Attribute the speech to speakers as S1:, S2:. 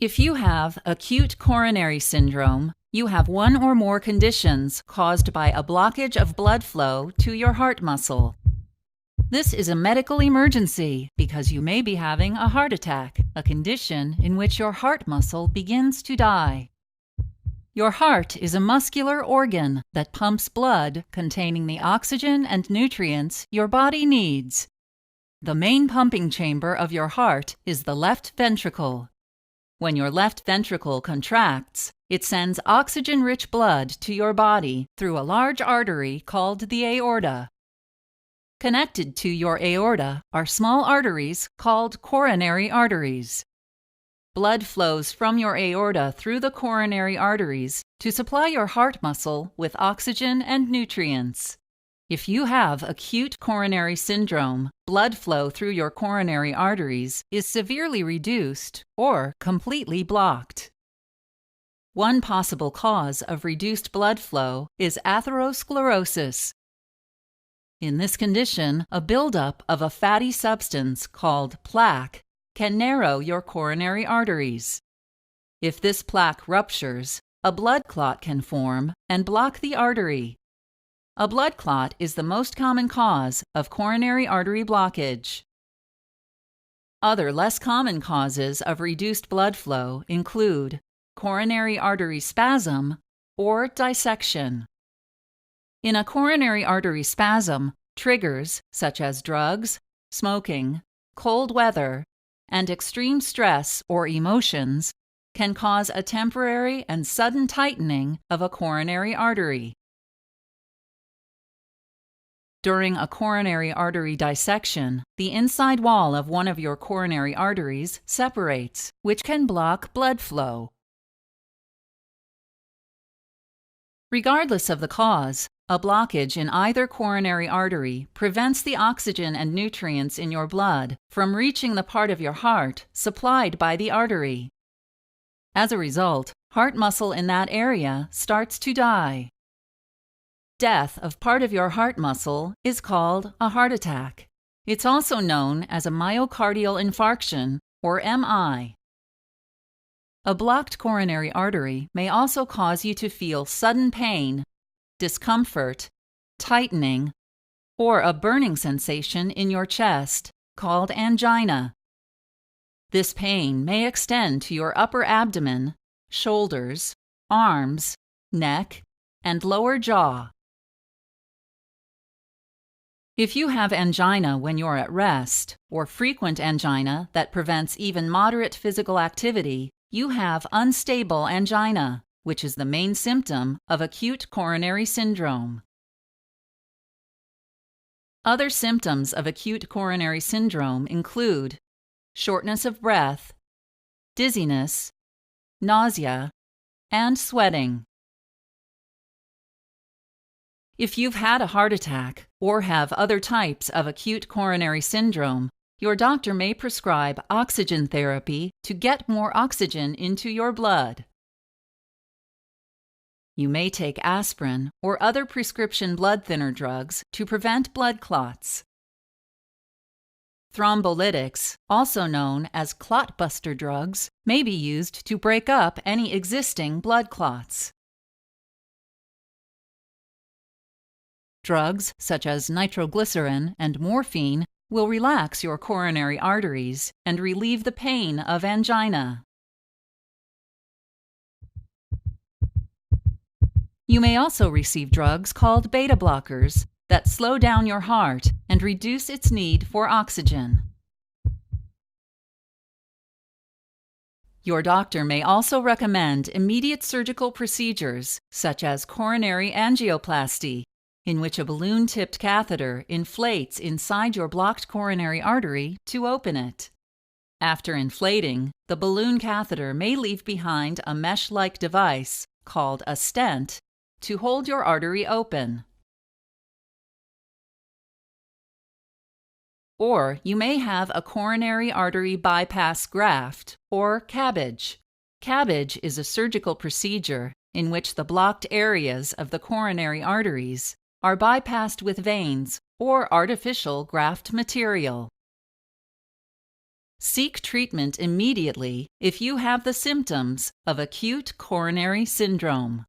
S1: If you have acute coronary syndrome, you have one or more conditions caused by a blockage of blood flow to your heart muscle. This is a medical emergency because you may be having a heart attack, a condition in which your heart muscle begins to die. Your heart is a muscular organ that pumps blood containing the oxygen and nutrients your body needs. The main pumping chamber of your heart is the left ventricle. When your left ventricle contracts, it sends oxygen-rich blood to your body through a large artery called the aorta. Connected to your aorta are small arteries called coronary arteries. Blood flows from your aorta through the coronary arteries to supply your heart muscle with oxygen and nutrients. If you have acute coronary syndrome, blood flow through your coronary arteries is severely reduced or completely blocked. One possible cause of reduced blood flow is atherosclerosis. In this condition, a buildup of a fatty substance called plaque can narrow your coronary arteries. If this plaque ruptures, a blood clot can form and block the artery. A blood clot is the most common cause of coronary artery blockage. Other less common causes of reduced blood flow include coronary artery spasm or dissection. In a coronary artery spasm, triggers such as drugs, smoking, cold weather, and extreme stress or emotions can cause a temporary and sudden tightening of a coronary artery. During a coronary artery dissection, the inside wall of one of your coronary arteries separates, which can block blood flow. Regardless of the cause, a blockage in either coronary artery prevents the oxygen and nutrients in your blood from reaching the part of your heart supplied by the artery. As a result, heart muscle in that area starts to die. Death of part of your heart muscle is called a heart attack. It's also known as a myocardial infarction, or MI. A blocked coronary artery may also cause you to feel sudden pain, discomfort, tightening, or a burning sensation in your chest, called angina. This pain may extend to your upper abdomen, shoulders, arms, neck, and lower jaw. If you have angina when you're at rest, or frequent angina that prevents even moderate physical activity, you have unstable angina, which is the main symptom of acute coronary syndrome. Other symptoms of acute coronary syndrome include shortness of breath, dizziness, nausea, and sweating. If you've had a heart attack or have other types of acute coronary syndrome, your doctor may prescribe oxygen therapy to get more oxygen into your blood. You may take aspirin or other prescription blood thinner drugs to prevent blood clots. Thrombolytics, also known as clot-buster drugs, may be used to break up any existing blood clots. Drugs such as nitroglycerin and morphine will relax your coronary arteries and relieve the pain of angina. You may also receive drugs called beta blockers that slow down your heart and reduce its need for oxygen. Your doctor may also recommend immediate surgical procedures such as coronary angioplasty, in which a balloon-tipped catheter inflates inside your blocked coronary artery to open it. After inflating, the balloon catheter may leave behind a mesh-like device, called a stent, to hold your artery open. Or you may have a coronary artery bypass graft, or CABG. CABG is a surgical procedure in which the blocked areas of the coronary arteries are bypassed with veins or artificial graft material. Seek treatment immediately if you have the symptoms of acute coronary syndrome.